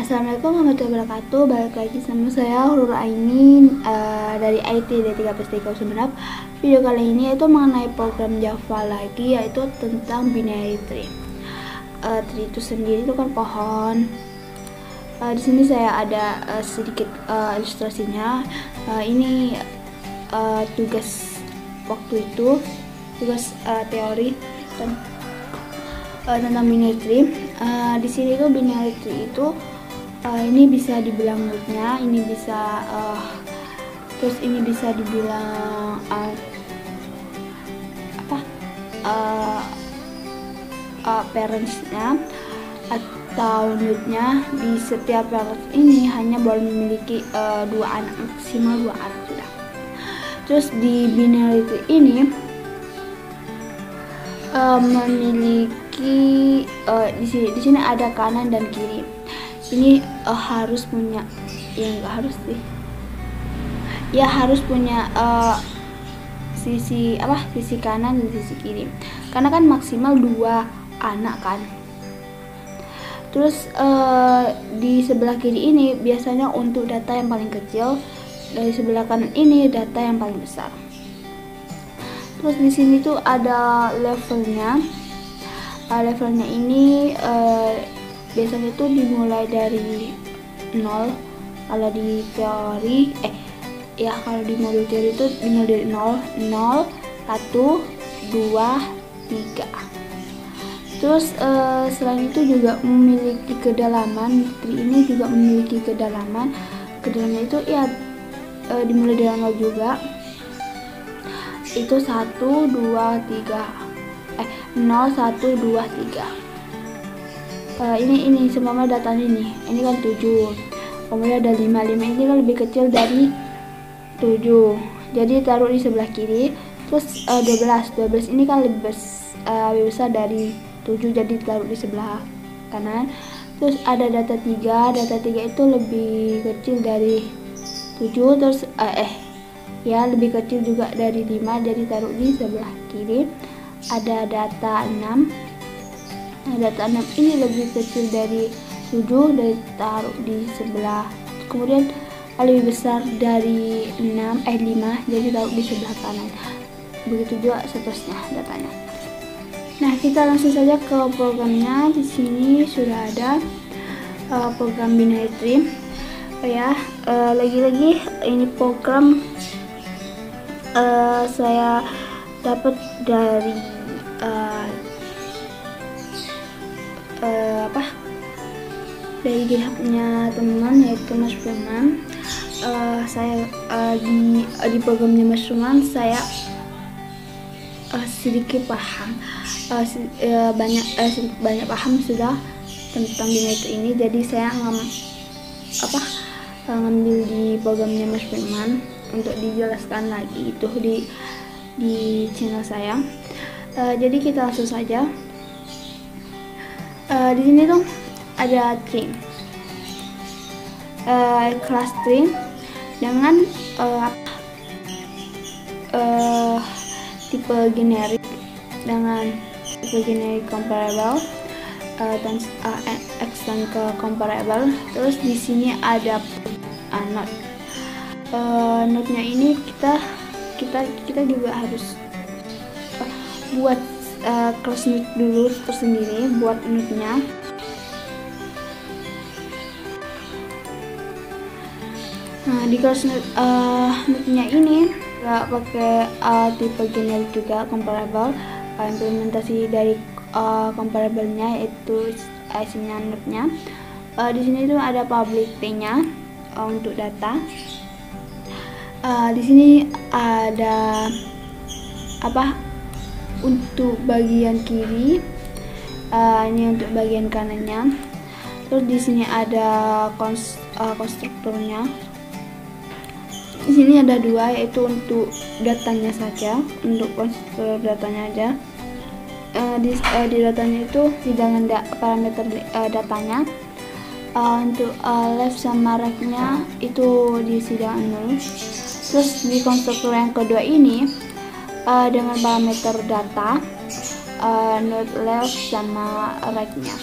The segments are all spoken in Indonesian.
Assalamualaikum warahmatullahi wabarakatuh. Balik lagi sama saya Hurul Aini dari IT D13 Sebenarnya video kali ini itu mengenai program Java lagi, yaitu tentang binary tree. Tree itu sendiri itu kan pohon. Di sini saya ada sedikit ilustrasinya. Ini tugas waktu itu, tugas teori tentang binary tree. Di sini tuh binary tree itu ini bisa dibilang rootnya, ini bisa terus ini bisa dibilang parentsnya atau rootnya. Di setiap parents ini hanya boleh memiliki 2 anak, maksimal 2 anak sudah. Terus di binary tree ini memiliki di sini ada kanan dan kiri. Ini harus punya, ya nggak harus sih, ya harus punya sisi kanan dan sisi kiri, karena kan maksimal 2 anak kan. Terus di sebelah kiri ini biasanya untuk data yang paling kecil, dari sebelah kanan ini data yang paling besar. Terus di sini tuh ada levelnya. Levelnya ini biasanya tuh dimulai dari 0. Kalau di teori kalau di modul teori itu dimulai dari 0, 0, 1, 2, 3. Terus selain itu juga memiliki kedalaman. Tree ini juga memiliki kedalaman. Kedalaman itu ya dimulai dari 0 juga. Itu 1, 2, 3. 0, 1, 2, 3. Ini semua datanya ini kan 7, kemudian ada 5 ini kan lebih kecil dari 7, jadi taruh di sebelah kiri. Terus 12 ini kan lebih besar dari 7, jadi taruh di sebelah kanan. Terus ada data 3 itu lebih kecil dari 7, terus lebih kecil juga dari 5, jadi taruh di sebelah kiri. Ada data 6. Data 6 ini lebih kecil dari 7, dari taruh di sebelah, kemudian lebih besar dari 5, jadi taruh di sebelah kanan. Begitu juga seterusnya datanya. Nah, kita langsung saja ke programnya. Di sini sudah ada program binary tree. Lagi-lagi ini program saya dapat dari dari GitHub-nya teman, yaitu Mas Firman. Saya di programnya Mas Firman saya sedikit paham, banyak paham sudah tentang binary tree ini. Jadi saya ngambil di programnya Mas Firman untuk dijelaskan lagi itu di channel saya. Jadi kita langsung saja. Di sini tuh ada tree, class tree dengan tipe generik, comparable, dan extend ke comparable. Terus di sini ada node. Node-nya ini kita juga harus buat class node dulu tersendiri buat node-nya. Nah, di class node-nya ini nggak pakai tipe generik juga, comparable. Implementasi dari comparable-nya yaitu isinya node-nya. Di sini tuh ada public key-nya untuk data. Di sini ada untuk bagian kiri, ini untuk bagian kanannya. Terus di sini ada konstruktornya. Di sini ada 2, yaitu untuk datanya saja, untuk konstruktor datanya aja. Di datanya itu hidangan parameter datanya. Untuk left sama right-nya itu diisi dengan 0. Terus di konstruktor yang kedua ini dengan parameter data node left sama right-nya.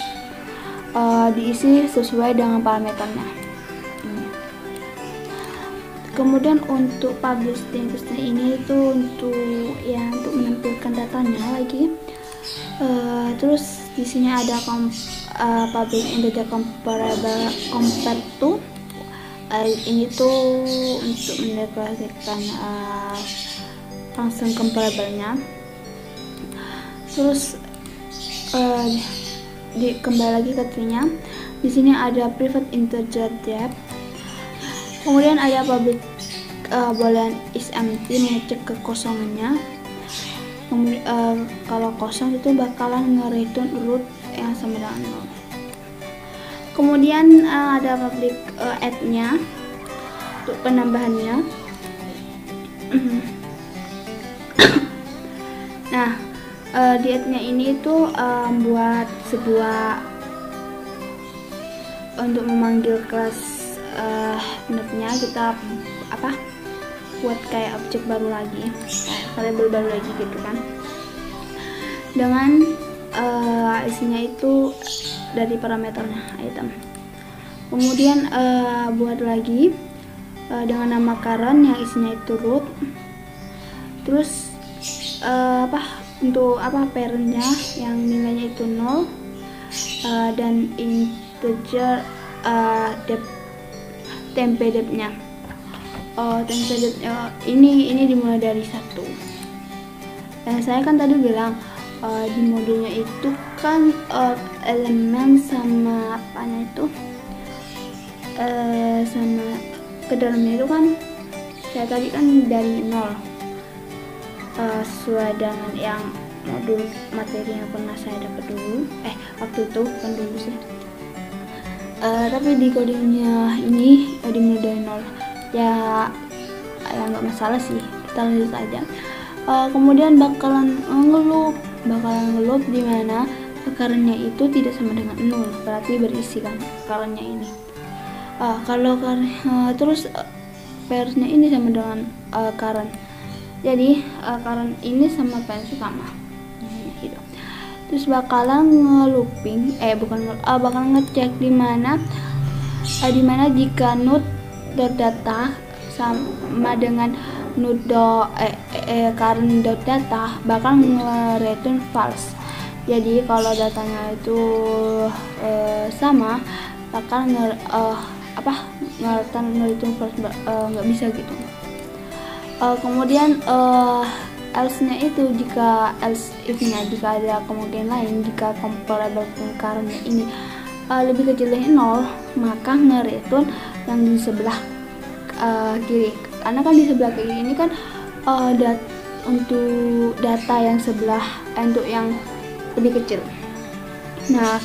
diisi sesuai dengan parameternya. Kemudian untuk publish test ini itu untuk menampilkan datanya lagi. Terus di sini ada publish integer comparable compare to. Ini tuh untuk mendeklarasikan function comparable-nya. Terus kembali lagi ke tree-nya. Di sini ada private integer depth. Kemudian ada public boolean is empty, mengecek kekosongannya. Kemudian kalau kosong itu bakalan nge-return root yang sama dengan 0. Kemudian ada public add-nya untuk penambahannya. Nah, di add-nya ini itu buat sebuah untuk memanggil kelas node-nya, kita buat kayak objek baru lagi, variabel baru lagi gitu kan, dengan isinya itu dari parameternya item. Kemudian buat lagi dengan nama current yang isinya itu root. Terus untuk parentnya yang nilainya itu 0, dan integer depth temp depth-nya. Temp depth-nya ini dimulai dari 1. Dan saya kan tadi bilang di modulnya itu kan elemen sama apanya itu sama ke dalamnya itu kan saya tadi kan dari 0, sesuai dengan yang modul materi yang pernah saya dapat dulu, waktu itu kan dulu sih. Tapi di codingnya ini dimulai dari 0 ya nggak masalah sih, kita lanjut aja. Kemudian bakalan ngeloop di mana currentnya itu tidak sama dengan 0, berarti berisi kan currentnya ini. Terus parentnya ini sama dengan current, jadi current ini sama parent sama gitu. Terus bakalan ngelooping bakalan ngecek di mana jika node data sama dengan node current data bakal nge-return false. Jadi kalau datanya itu sama bakal nge-return false, nggak bisa gitu. Kemudian else-nya itu else if-nya jika ada kemungkinan lain, jika comparable current-nya ini lebih kecil dari 0, maka nge-return yang di sebelah kiri, karena kan di sebelah kiri ini kan untuk data yang sebelah untuk yang lebih kecil. Nah,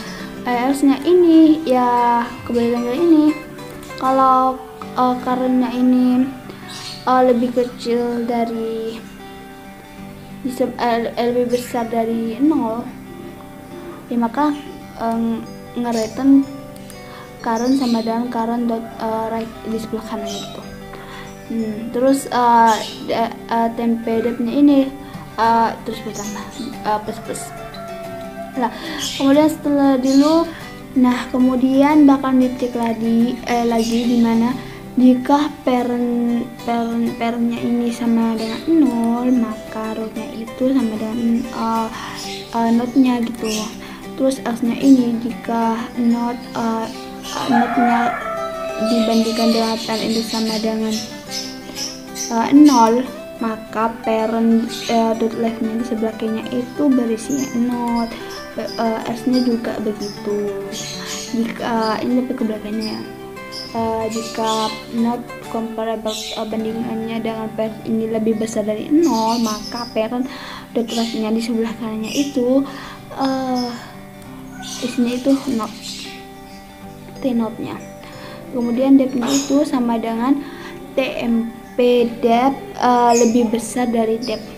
else-nya ini ya kebalikan dari ini. Kalau current-nya ini lebih kecil dari lebih besar dari 0, ya maka nge-return current sama dengan current right di sebelah kanan itu. Terus temp depth-nya ini terus bertambah plus. Nah, kemudian setelah di loop, kemudian bakal dicek lagi dimana jika parentnya ini sama dengan 0, maka rootnya itu sama dengan node-nya gitu. Terus else-nya ini jika node-nya dibandingkan dengan parent itu sama dengan 0, maka parent left-nya di sebelah kirinya itu berisinya node. S-nya juga begitu. Jika ini lebih ke belakangnya ya. Jika not comparable bandingannya dengan parent ini lebih besar dari 0, maka parent dot left-nya di sebelah kanannya itu isinya itu not t-not-nya. Kemudian depth-nya itu sama dengan tmp depth lebih besar dari depth.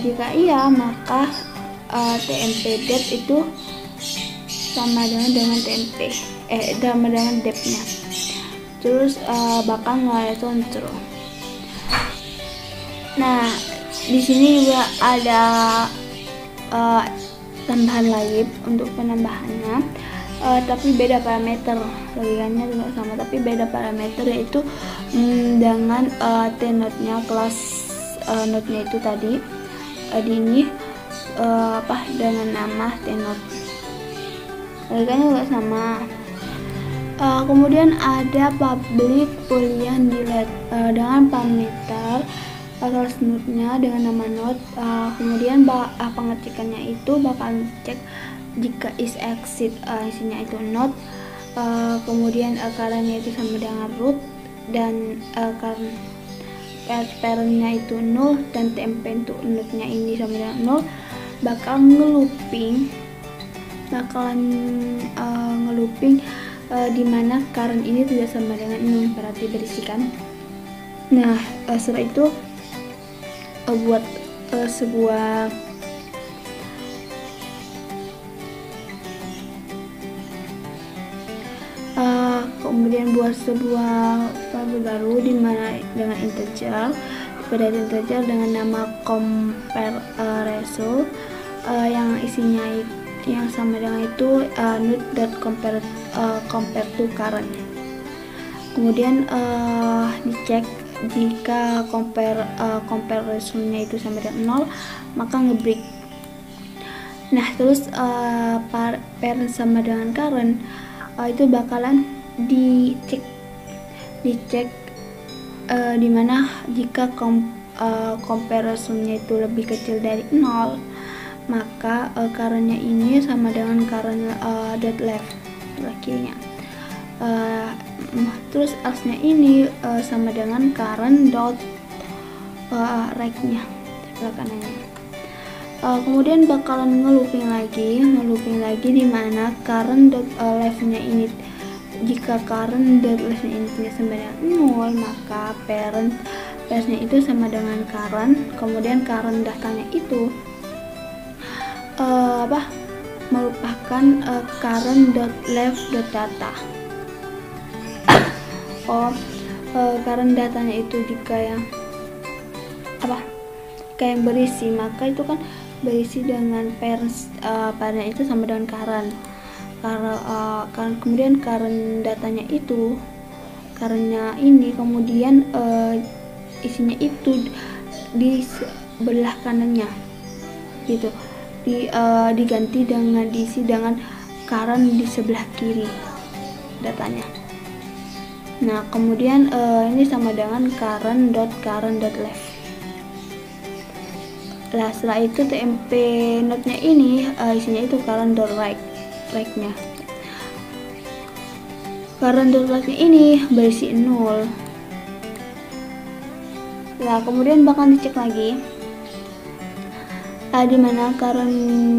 Jika iya, maka tmp depth itu sama dengan tmp sama dengan depth-nya. Terus bakal nge-return true. Nah, di sini juga ada tambahan lagi untuk penambahannya, tapi beda parameter. Logikanya juga sama tapi beda parameter, yaitu dengan T-node-nya, kelas node-nya itu tadi di ini dengan nama T-node. Logikanya juga sama. Kemudian ada public boolean delete dengan parameter kelas node-nya dengan nama node. Kemudian pengetikannya itu bakal cek jika is exit isinya itu node, kemudian current-nya itu sama dengan root, dan parent-nya itu null, dan TMP untuk node-nya ini sama dengan null, bakalan ngelooping dimana current ini tidak sama dengan null, berarti berisikan. Nah, setelah itu buat sebuah kemudian buat sebuah variabel baru dimana dengan integer, pada integer dengan nama compare result, yang isinya yang sama dengan itu node.compare to current. Kemudian dicek jika compare resultnya itu sama dengan 0, maka ngebreak. Nah, terus parent sama dengan current itu bakalan dicek dimana jika comparison-nya itu lebih kecil dari 0, maka current-nya ini sama dengan current dot left kirinya. Terus else-nya ini sama dengan current dot right-nya sebelah kanannya. Kemudian bakalan ngelooping lagi dimana current dot left-nya ini, jika current dot left-nya ini tidak sama dengan 0, maka parent-nya itu sama dengan current, kemudian current datanya itu merupakan current dot left dot data. Current datanya itu jika yang yang berisi, maka itu kan berisi dengan parent itu sama dengan current. Kemudian current datanya itu, currentnya ini kemudian isinya itu di sebelah kanannya gitu, diganti dengan diisi dengan current di sebelah kiri datanya. Nah, kemudian ini sama dengan current dot left. Nah, setelah itu TMP node-nya ini isinya itu current dot right-nya. Current dot right-nya ini berisi 0. Nah, kemudian bakal dicek lagi dimana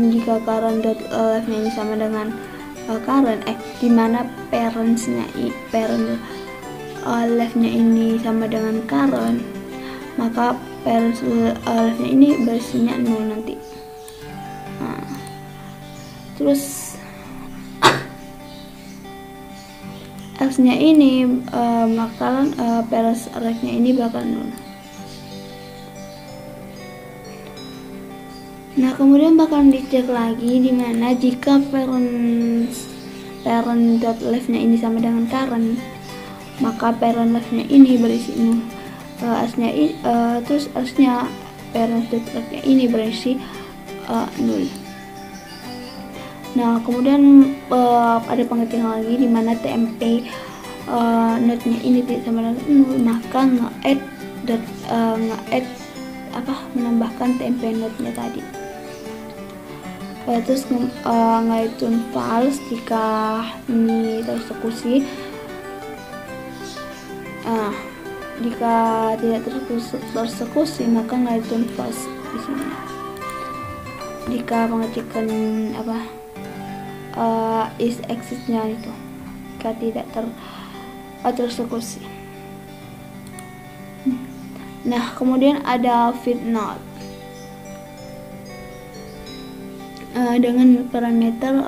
jika current dot left-nya ini sama dengan dimana parent left-nya ini sama dengan current, maka parent left-nya ini berisinya 0 nanti. Nah, terus else-nya ini bakalan parent left-nya ini bakal 0. Nah, kemudian bakalan dicek lagi dimana jika parent dot left-nya ini sama dengan current, maka parent left-nya ini berisi 0. Terus else-nya parent dot left-nya ini berisi 0. Nah, kemudian ada pengertian lagi dimana TMP node-nya ini tidak sama dengan 0, maka menambahkan TMP node-nya tadi. Terus nge-return false jika ini tereksekusi. Jika tidak tereksekusi, maka nge-return false di sini. Jika pengecekan is exit-nya itu jika tidak tereksekusi. Nah, kemudian ada feed node dengan parameter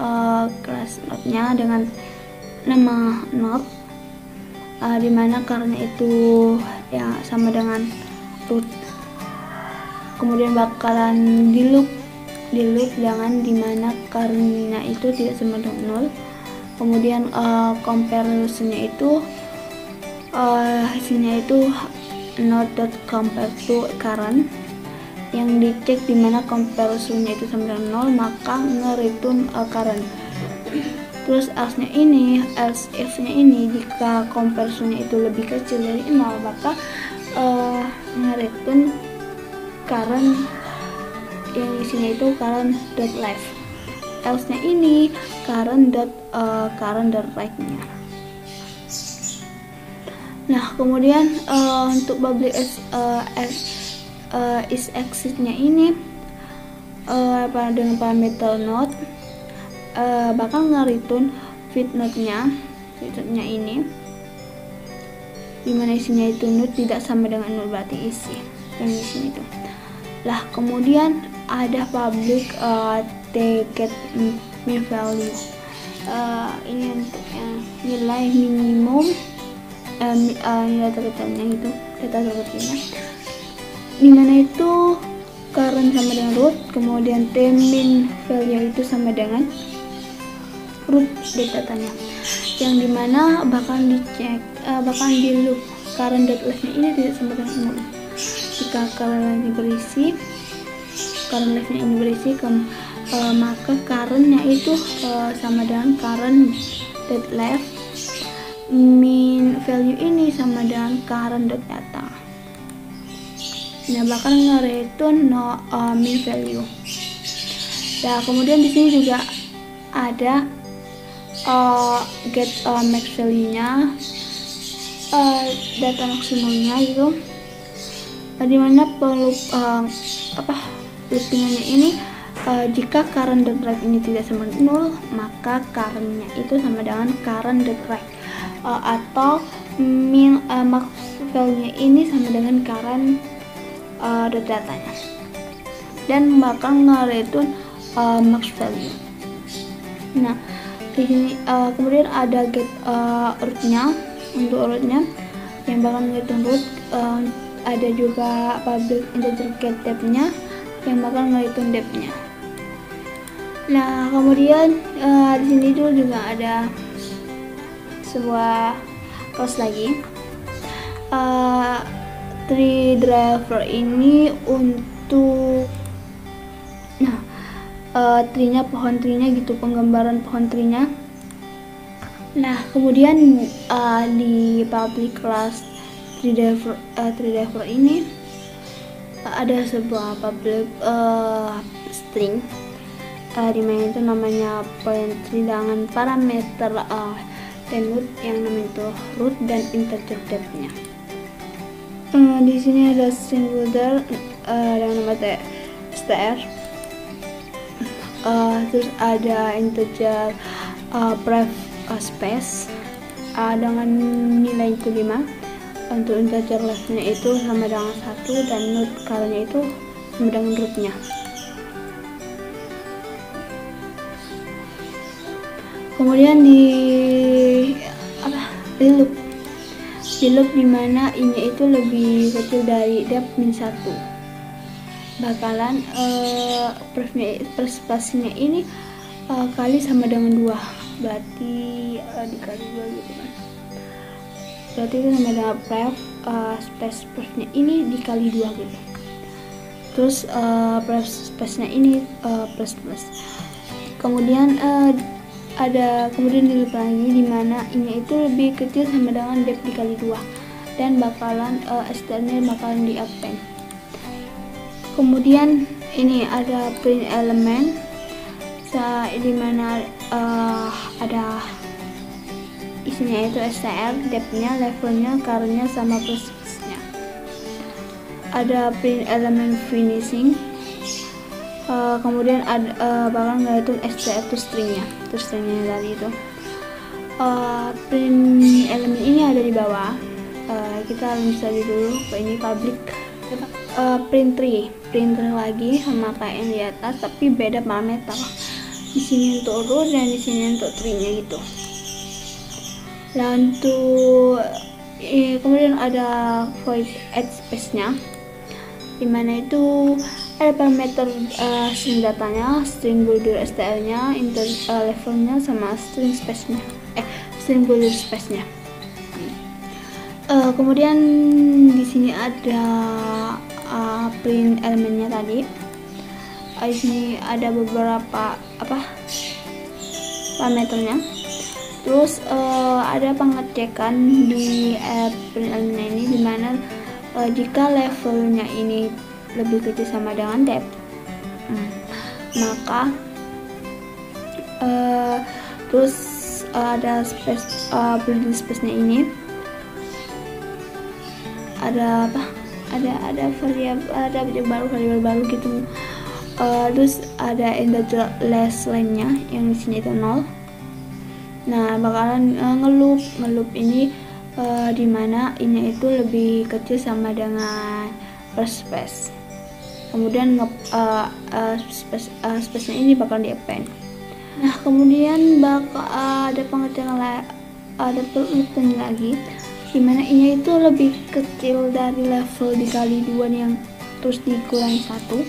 kelas node-nya dengan nama node, dimana karena itu ya sama dengan root. Kemudian bakalan di loop di loop dengan dimana current-nya itu tidak sama dengan 0. Kemudian comparison-nya itu hasilnya itu not.compare to current, yang dicek dimana comparison-nya itu sama dengan 0 maka nge-return current. Terus else if-nya ini jika comparison-nya itu lebih kecil dari 0 maka nge-return current yang isinya itu current.left. Else-nya ini current.right nya. Nah, kemudian untuk public is exit-nya ini dengan parameter node bakal nge-return feed node-nya ini, dimana isinya itu node tidak sama dengan node, berarti isi yang isinya itu. Lah, kemudian ada public get min value. Ini untuk yang nilai minimum nilai terkecilnya itu, data terkecilnya, dimana itu current sama dengan root, kemudian min value itu sama dengan root datanya, yang dimana bakal dicek bakal di loop current.left-nya ini tidak sama dengan 0. Jika current left-nya ini berisi maka current-nya itu sama dengan current.left, min value ini sama dengan current.data. Nah, bakal nge-return min value. Nah, kemudian di sini juga ada get max value-nya, data maksimumnya gitu, dimana perlu loopingannya ini jika current.right ini tidak sama dengan 0 maka current-nya itu sama dengan current.right, atau max value-nya ini sama dengan current.datanya, dan bakal nge-return max value. Nah, di sini kemudian ada get root-nya. Untuk root-nya yang bakal nge-return root, ada juga public integer get depth-nya yang bakal nge-return depth-nya. Nah, kemudian di sini juga ada sebuah class lagi. Tree driver ini untuk tree-nya, pohon tree-nya gitu, penggambaran pohon tree-nya. Nah, kemudian di public class tree driver ini ada sebuah public string dimana itu namanya point tree dengan parameter root yang namanya itu root dan integer depth-nya. Di sini ada singular dengan nama str, terus ada integer pref space dengan nilai itu 5. Untuk integer left-nya itu sama dengan 1 dan node current-nya itu sama dengan root-nya. Kemudian di loop dimana ini itu lebih kecil dari depth min 1, bakalan spasinya ini kali sama dengan 2, berarti dikali 2 gitu kan, berarti itu sama dengan space-nya ini dikali 2 gitu. Terus space-nya ini plus. Kemudian kemudian di loop lagi dimana ini itu lebih kecil sama dengan depth dikali 2, dan bakalan str-nya bakalan di append. Kemudian ini ada print element dimana ada isinya itu str, depth-nya, levelnya, current-nya sama plus-nya. Ada print element finishing. Kemudian ada bakal ngereturn str itu stringnya dari itu. Print element ini ada di bawah. Kita bisa dulu ke ini public print tree lagi sama kayak yang di atas, tapi beda parameter. Di sini untuk root dan di sini untuk tree-nya gitu. Dan untuk kemudian ada void add space-nya, dimana itu Ada parameter string datanya, string border stl-nya, levelnya, sama string space-nya, string border space-nya. Kemudian di sini ada print elemennya tadi. Di sini ada beberapa parameternya. Terus ada pengecekan di print elemennya ini, dimana jika levelnya ini lebih kecil sama dengan depth, maka terus ada space, building space-nya ini ada variabel baru gitu. Terus ada integer less length-nya yang di sini itu 0. Nah, bakalan ngeloop ini dimana ini itu lebih kecil sama dengan first space. Kemudian space-nya ini bakal di append. Nah, kemudian bakal ada pengecekan ada looping lagi, dimana ini itu lebih kecil dari level dikali 2 yang terus dikurangi 1.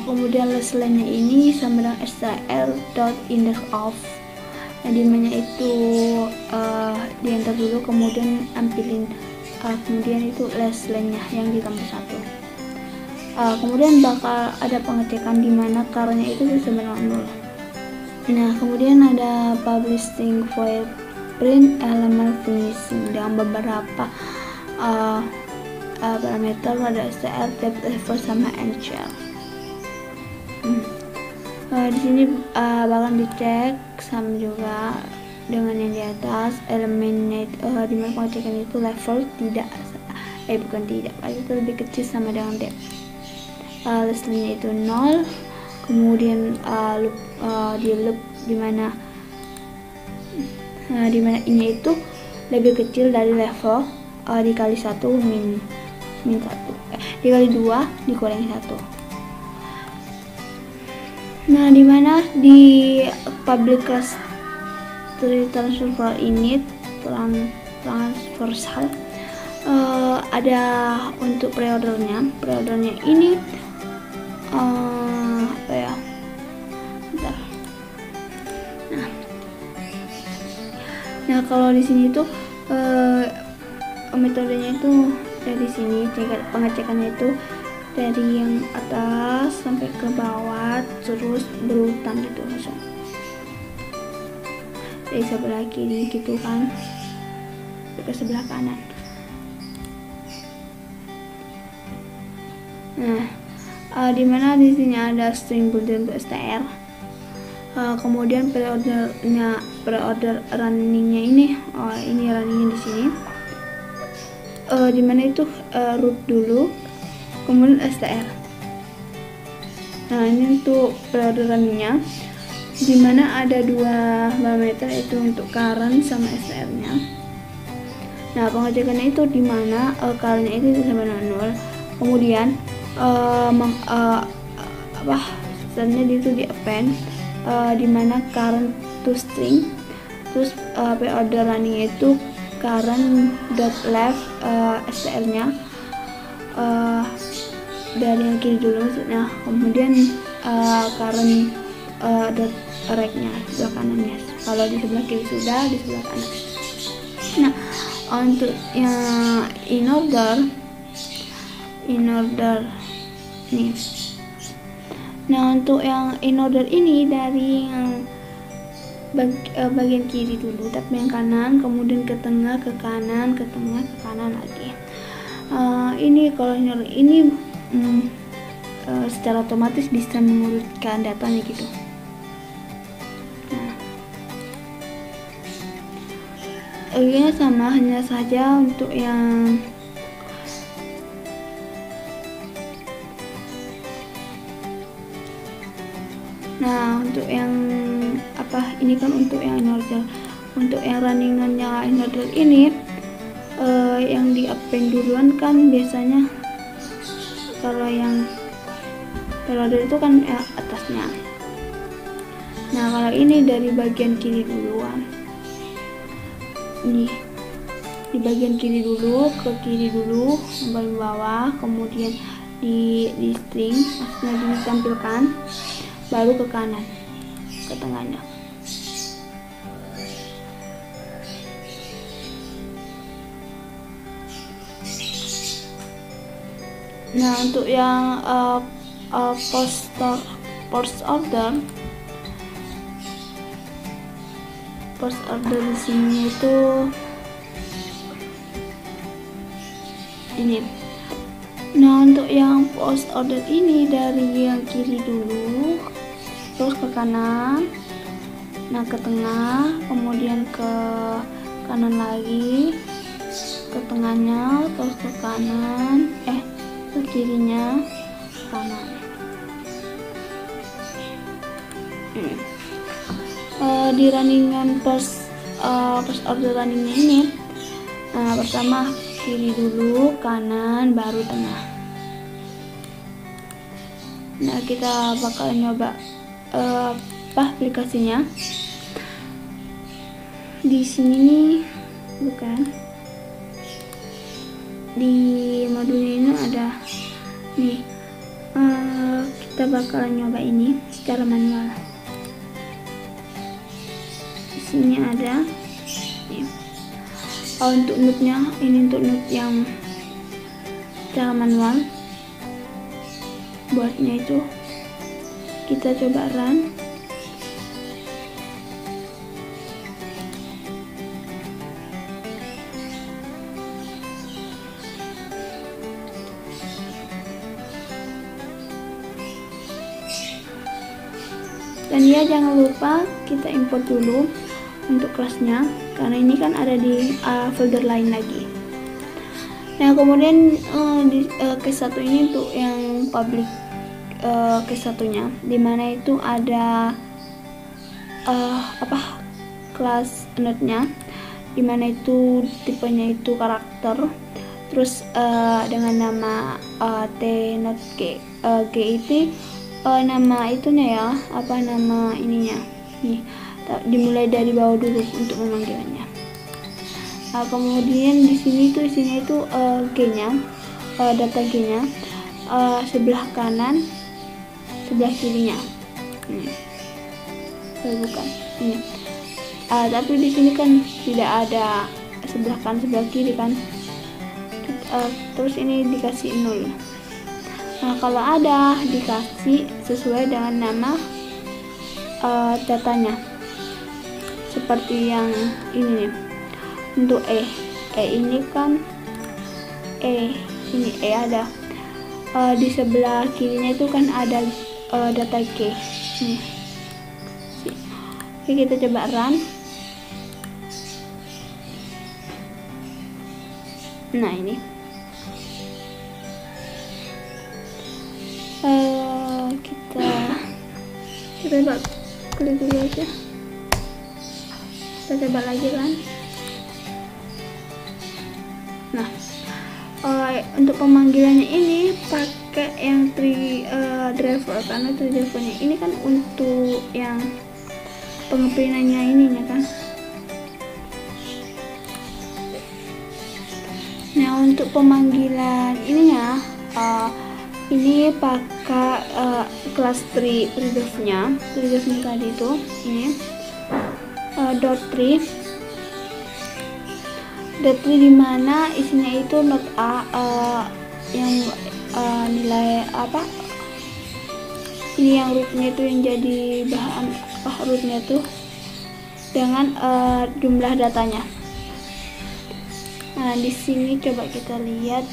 Kemudian less length-nya ini sama dengan str.index_of. Nah, dimana itu di enter dulu, kemudian ambilin kemudian itu less length-nya yang ditambah 1. Kemudian bakal ada pengecekan dimana carnya itu sama dengan 0. Nah, kemudian ada publishing void print element finishing dengan beberapa parameter, ada str, depth, level, sama end-shell. Di sini bakal dicek sama juga dengan yang di atas elemennya, dimana pengecekan itu level itu lebih kecil sama dengan depth. Listnya itu 0. Kemudian di loop dimana ini itu lebih kecil dari level dikali 1 min 1, dikali 2 dikurangi 1. Nah, dimana di public class transversal ini transversal ada untuk preordernya ini Nah, kalau di sini tuh metodenya itu dari sini, pengecekannya itu dari yang atas sampai ke bawah, terus berurutan gitu langsung dari sebelah kiri gitu kan ke sebelah kanan. Nah, dimana di sini ada string border untuk str. Kemudian preorder runningnya ini, ini runningnya di sini, dimana itu root dulu, kemudian str. Nah, ini untuk preorder runningnya, dimana ada 2 parameter, itu untuk current sama str-nya. Nah, pengecekannya itu dimana current-nya itu sama dengan 0. Kemudian str-nya itu di append, dimana current to string, terus preorder running itu current dot left str-nya dari yang kiri dulu maksudnya, kemudian current dot right-nya sebelah kanannya. Kalau di sebelah kiri sudah, di sebelah kanan. Nah, untuk yang in order nih. Nah, untuk yang in order ini dari yang bagian kiri dulu, tapi yang kanan, kemudian ke tengah, ke kanan, ke tengah, ke kanan lagi. Ini kalau in order ini secara otomatis bisa mengurutkan datanya gitu. Ini sama, hanya saja untuk yang untuk yang ini kan untuk yang in order. Untuk yang runningannya in order ini yang di append duluan kan biasanya, kalau yang preorder itu kan atasnya. Nah, kalau ini dari bagian kiri duluan, nih di bagian kiri dulu, ke kiri dulu, sampai bawah, kemudian di string, maksudnya ditampilkan, baru ke kanan, ke tengahnya. Nah, untuk yang post order di sini itu ini. Nah, untuk yang post order ini dari yang kiri dulu, terus ke kanan, nah ke tengah, kemudian ke kanan lagi, ke tengahnya, terus ke kanan, ke kirinya, kanan. Di runningan first order runningnya ini, pertama kiri dulu, kanan, baru tengah. Nah, kita bakal nyoba aplikasinya. Di sini nih, bukan, di modulnya ini ada nih, kita bakal nyoba ini secara manual. Sini ada nih. Untuk node-nya ini, untuk node yang secara manual buatnya itu, kita coba run. Dan ya, jangan lupa kita import dulu untuk kelasnya, karena ini kan ada di folder lain lagi. Nah, kemudian di case 1 ini untuk yang public case 1-nya, dimana itu ada kelas node-nya, dimana itu tipenya itu karakter, terus dengan nama t-node g itu nama itunya ya, nama ininya nih, dimulai dari bawah dulu untuk memanggilannya. Kemudian di sini tuh isinya itu g-nya, data g-nya, sebelah kanan, sebelah kirinya. Bukan ini. Tapi di sini kan tidak ada sebelah kanan, sebelah kiri kan. Terus ini dikasih 0. Nah, kalau ada dikasih sesuai dengan nama datanya, seperti yang ini nih. Untuk ini kan ini ada di sebelah kirinya itu kan ada data G nih. Oke, kita coba run. Nah, ini kita coba klik dulu aja. Kita coba lagi kan. Nah, untuk pemanggilannya ini pakai yang driver, karena drivernya ini kan untuk yang pengeprintannya ininya kan. Nah, untuk pemanggilan ininya ini pakai kelas readofnya tadi itu ini .3 dimana isinya itu node A yang nilai ini yang rootnya itu yang jadi bahan rootnya tuh dengan jumlah datanya. Nah, di sini coba kita lihat.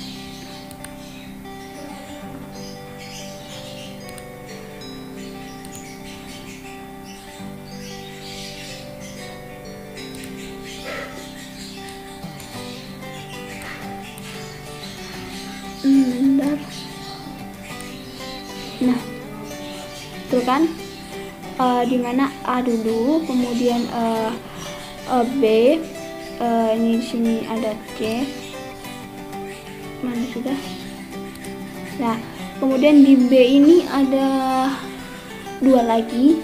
Bentar. Nah, tuh kan dimana A dulu, kemudian B, ini di sini ada C, mana sudah. Nah, kemudian di B ini ada dua lagi,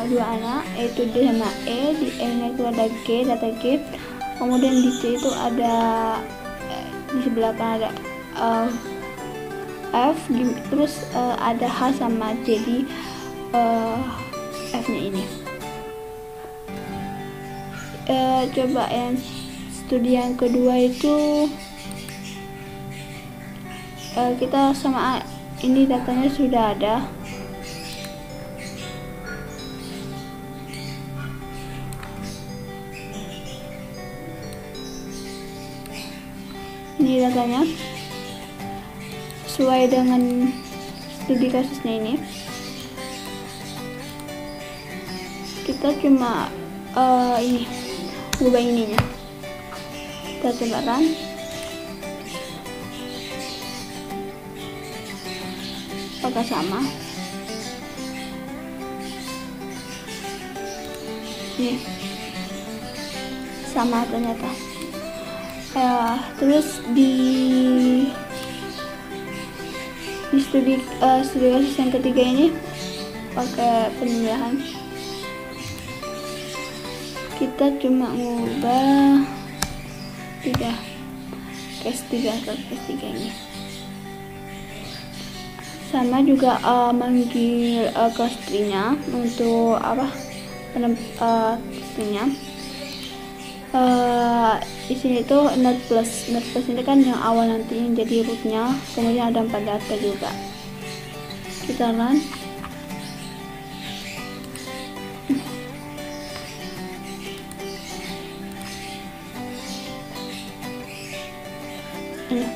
dua anak, yaitu D sama E. Di E nya itu ada G, data G. Kemudian di C itu ada di sebelah kan F, terus ada H sama J di F nya ini. Coba yang studi yang kedua itu kita sama ini datanya sudah ada. Ini datanya sesuai dengan studi kasusnya ini. Kita cuma ini ubah ininya, kita coba run. Apakah sama? Nih, sama ternyata. Terus di studi kasus yang ketiga ini pakai penyerahan, kita cuma ngubah case 3 ke case 3 ini. Sama juga manggil kelas 3-nya untuk apa testingnya. Di sini tuh node plus ini kan yang awal nanti jadi rootnya, kemudian ada 4 data juga. Kita run. Ini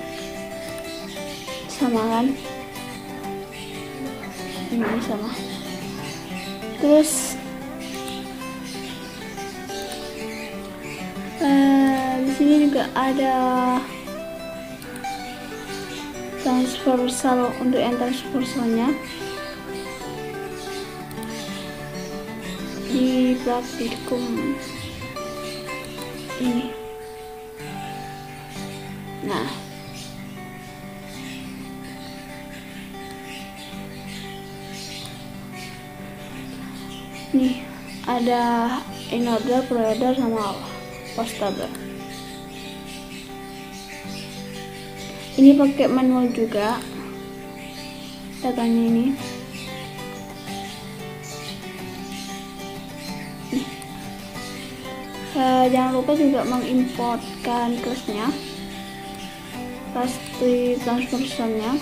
sama kan, ini sama. Terus di sini juga ada transversal. Untuk yang transversalnya di praktikum ini. Nah, nih ada in-order, pre-order, sama post-order. Ini pakai manual juga datanya ini. Jangan lupa juga mengimportkan kelasnya, kelas transversalnya.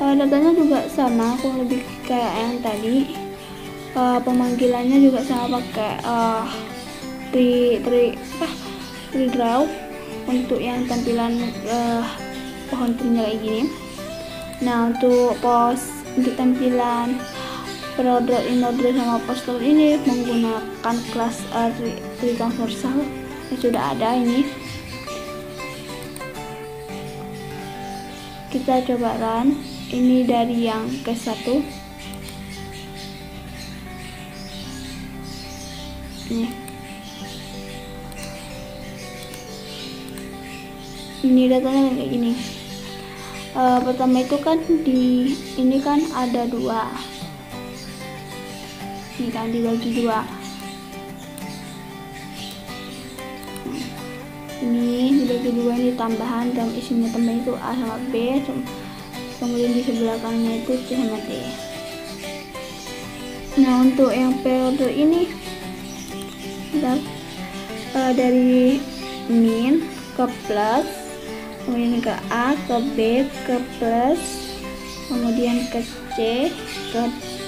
Datanya juga sama, kurang lebih kayak yang tadi. Pemanggilannya juga sama, pakai tree draw untuk yang tampilan pohon trinya kayak gini. Nah, untuk tampilan pre-order, in-order, sama post-order ini menggunakan kelas tree transversal yang sudah ada ini. Kita coba run. Ini dari yang case 1. Ini datanya kayak gini. Pertama itu kan ini kan ada 2. Ini kan dibagi 2. Ini dibagi 2, ini tambahan, dan isinya tambahan itu A sama B, kemudian di sebelah kanannya itu C sama D. Nah, untuk yang pre-order ini dari min ke plus, kemudian ke A, ke B, ke plus, kemudian ke C, ke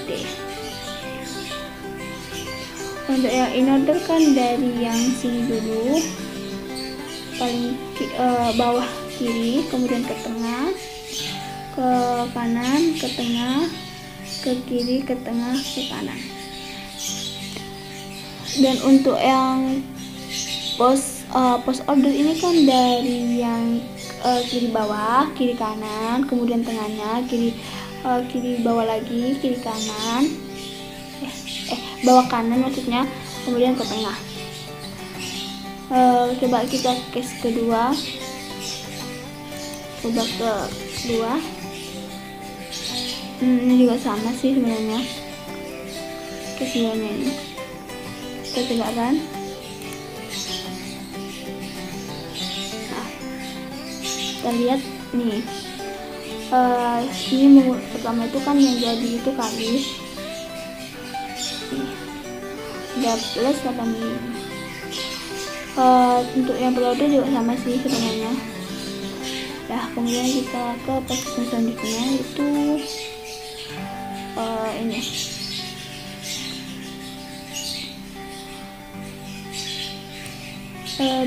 D. Untuk yang in-order kan dari yang sini dulu, paling bawah kiri, kemudian ke tengah, ke kanan, ke tengah, ke kiri, ke tengah, ke kanan. Dan untuk yang post order ini kan dari yang kiri bawah, kiri kanan, kemudian tengahnya, kiri bawah lagi, kiri kanan, bawah kanan maksudnya, kemudian ke tengah. Coba kita case kedua, coba ke kedua. Ini juga sama sih sebenarnya case keduanya ini. Kita coba run. Nah, kita lihat nih Ini pertama itu kan yang jadi itu kali udah plus 85. Untuk yang periode juga sama sih sebenarnya. Nah, kemudian kita ke posisi selanjutnya itu ini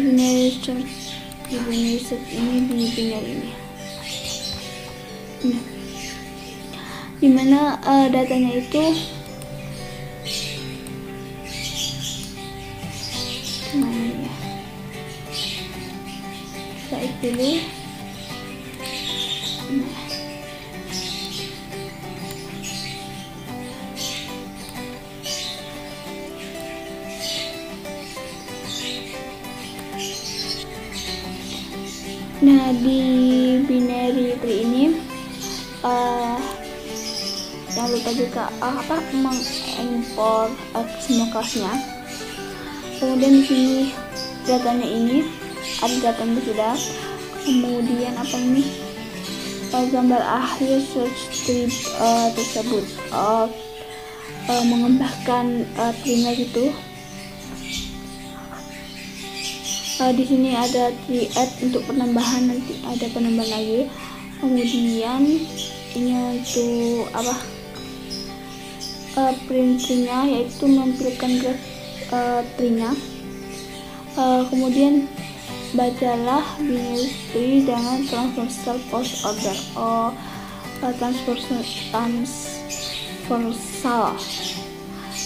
binary search. Di binary search ini di binary ini dimana datanya itu mana ya, saya pilih nah di binary tree ini jangan lupa juga mengimpor semua kelasnya. Kemudian di sini datanya ini ada datanya sudah. Kemudian apa ini gambar akhir search tree tersebut mengembangkan tree-nya gitu. Di sini ada tree add untuk penambahan, nanti ada penambahan lagi. Kemudian ini untuk print-nya yaitu menampilkan graf tree-nya. Kemudian bacalah binary tree dengan transversal post order transversal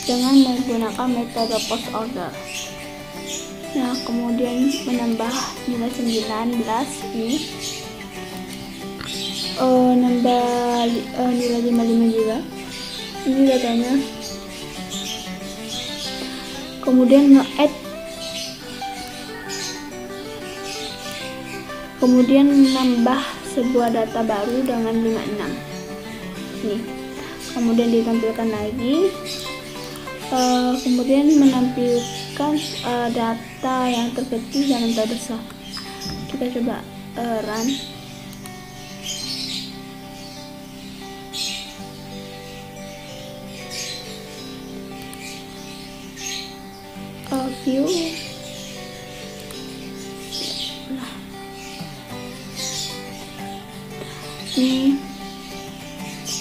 dengan menggunakan metode post order. Nah, kemudian menambah nilai 19 ini nambah nilai 55 juga. Ini datanya. Kemudian nge-add, kemudian menambah sebuah data baru dengan 56 nih. Kemudian ditampilkan lagi. Kemudian menampilkan data yang terkecil dan yang terbesar. Kita coba run. View. Nah,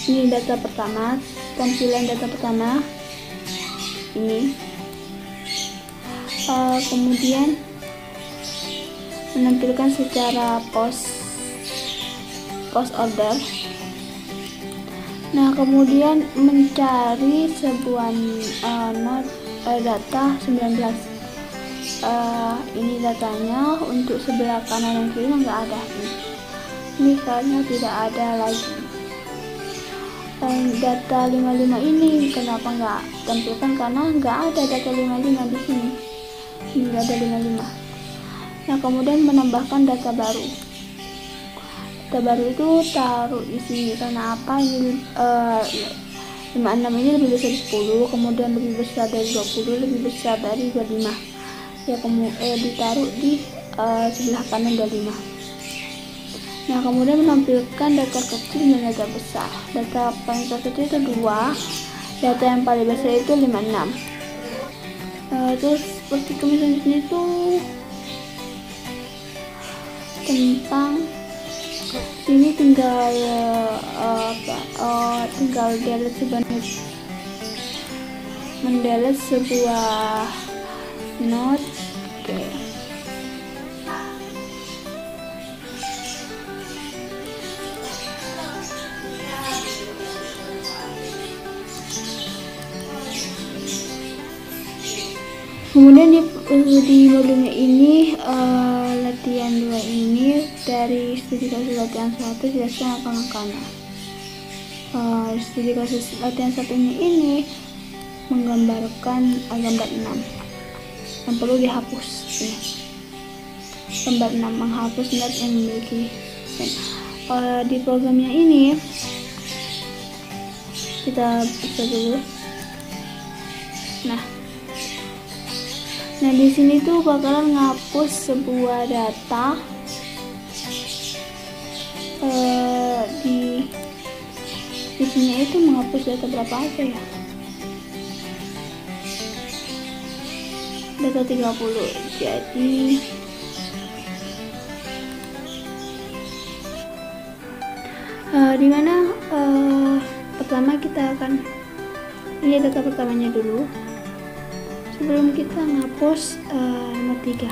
ini data pertama, tampilan data pertama ini. Kemudian menampilkan secara post order. Nah, kemudian mencari sebuah node data 19. Ini datanya untuk sebelah kanan dan kiri nggak ada ini karena tidak ada lagi. Data 55 ini kenapa nggak tampilkan, karena nggak ada data 55 di sini. Ini nggak ada 55. Nah, kemudian menambahkan data baru. Data baru itu taruh di sini karena apa? Ini 56 ini lebih besar dari 10, kemudian lebih besar dari 20, lebih besar dari 25. Ya, ditaruh di sebelah kanan 25. Nah, kemudian menampilkan data kecil dan data besar. Data paling terkecil itu 2, data yang paling besar itu 56. Terus seperti selanjutnya itu tentang ini tinggal tinggal mendelete sebuah node. Oke. Kemudian di modulnya ini latihan 2 ini dari studi kasus latihan 1 jelaskan angka-angkanya. Studi kasus latihan 1 ini menggambarkan gambar 6 yang perlu dihapus. Gambar 6 menghapus net yang memiliki di programnya ini kita bisa dulu. Nah, di sini tuh bakalan ngapus sebuah data di sini itu menghapus data berapa aja ya, data 30. Jadi dimana pertama kita akan, ini data pertamanya dulu sebelum kita ngapus nomor 3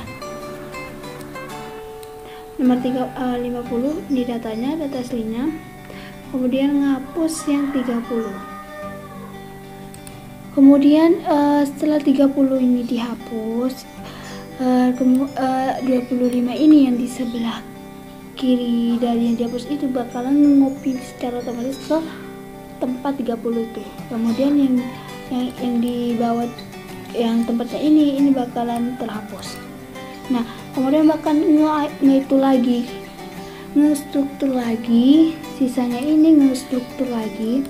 50 ini datanya, data aslinya, kemudian ngapus yang 30. Kemudian setelah 30 ini dihapus, 25 ini yang di sebelah kiri dari yang dihapus itu bakalan ngopi secara otomatis ke tempat 30 itu. Kemudian yang di bawah yang tempatnya ini bakalan terhapus. Nah, kemudian bakal ngestruktur lagi, sisanya ini ngestruktur lagi,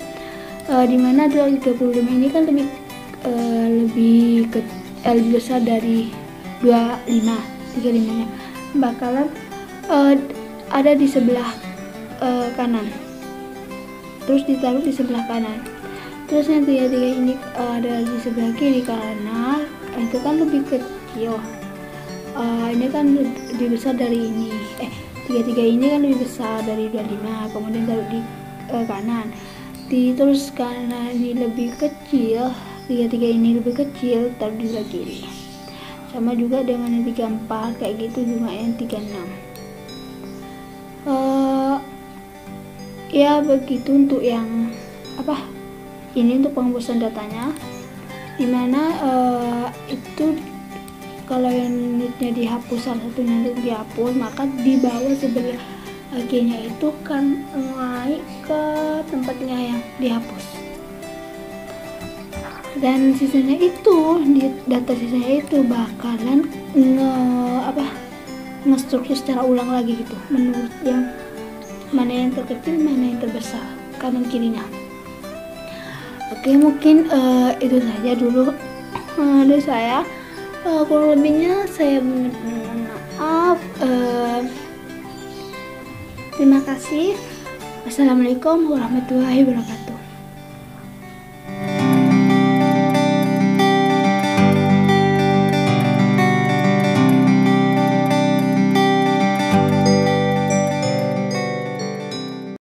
dimana 35 ini kan lebih besar dari 35 nya bakalan ada di sebelah kanan, terus ditaruh di sebelah kanan. Terus yang 33 ini ada di sebelah kiri karena itu kan lebih kecil, ini kan lebih besar dari ini. 33 ini kan lebih besar dari 25, kemudian taruh di kanan. Terus karena ini lebih kecil, 33 ini lebih kecil, taruh di sebelah kiri. Sama juga dengan yang 34, kayak gitu juga yang 36. Ya begitu untuk yang ini untuk penghapusan datanya, dimana itu kalau yang unitnya dihapus, salah satu unit dihapus, maka di bawah sebelah G-nya itu kan naik ke tempatnya yang dihapus, dan sisanya itu data sisanya itu bakalan ngestruktur secara ulang lagi gitu, menurut yang mana yang terkecil, mana yang terbesar, kanan kirinya. Oke, mungkin itu saja dulu dari saya. Kurang lebihnya saya mohon maaf. Terima kasih. Wassalamualaikum warahmatullahi wabarakatuh.